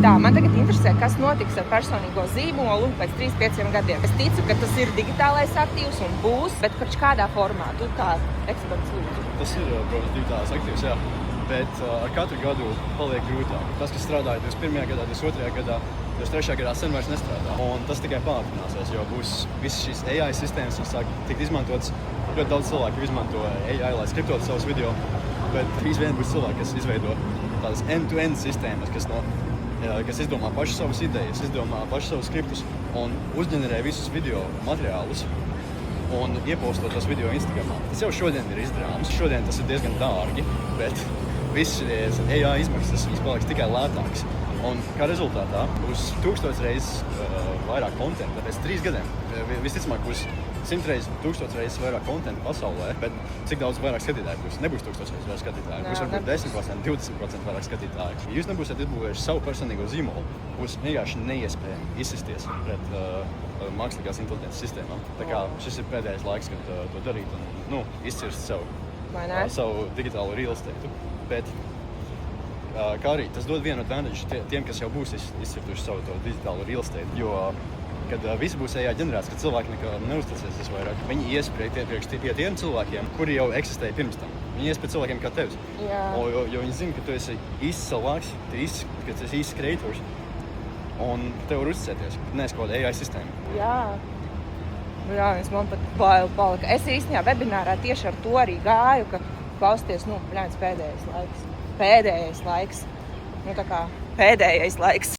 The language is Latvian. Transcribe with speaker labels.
Speaker 1: Tā, man tagad interesē, kas notiks ar personīgo zīmolu pēc 3-5 gadiem. Es ticu, ka tas ir digitālais aktīvs un būs, bet kurš kādā formā? Tu kā eksperts lūdzu.
Speaker 2: Tas ir, protams, digitālais aktīvs, jā. Bet ar katru gadu paliek grūtāk. Tas, kas strādāja 21. gadā, 22. gadā, 23. gadā sen vairs nestrādā. Un tas tikai pātrināsies, jo būs visas šīs AI sistēmas, kas sāk tikt izmantotas. Ļoti daudz cilvēku izmanto AI, lai skriptotu savus video, bet drīz vien būs cilvēki, kas izveido tādas end-to-end sistēmas, kas izdomā paši savas idejas, izdomā paši savus skriptus un uzģenerē visus video materiālus un iepostot tos video Instagramā. Tas jau šodien ir izdarāms. Šodien tas ir diezgan dārgi, bet viss AI izmaksas paliks tikai lētāks. Un kā rezultātā būs 1000 reizes vairāk kontenta pēc 3 gadiem. Visticamāk būs 100 reizes, 1000 reizes vairāk kontenta pasaulē, bet cik daudz vairāk skatītāju būs? Nebūs 1000 reizes vairāk skatītāju. Būs varbūt 10%, 20% vairāk skatītāju. Ja jūs nebūsiet izbūvējuši savu personīgo zīmolu, būs vienkārši neiespējami izsisties pret mākslīgās inteliģences sistēmām. Tā kā šis ir pēdējais laiks, kad to darīt un izcirst savu digitālo real estate. Bet kā arī tas dod vienu advantage tiem, kas jau būs izcirtuši savu to digitālo real estate, jo kad viss būs AI ģenerēts, kad cilvēki nekā neuzticēsies vairāk, viņi ies pie tiem cilvēkiem, kuri jau eksistēja pirms tam. Viņi ies pie cilvēkiem kā tevis. Jo viņi zina, ka tu esi īsts cilvēks, ka tu esi īsts kreators, un tev var uzticēties, ka neesi kaut kāda AI sistēma.
Speaker 1: Jā, man pat bail palika. Es īstenībā webinārā tieši ar to arī gāju, ka klausties, pēdējais laiks. Tā kā pēdējais laiks.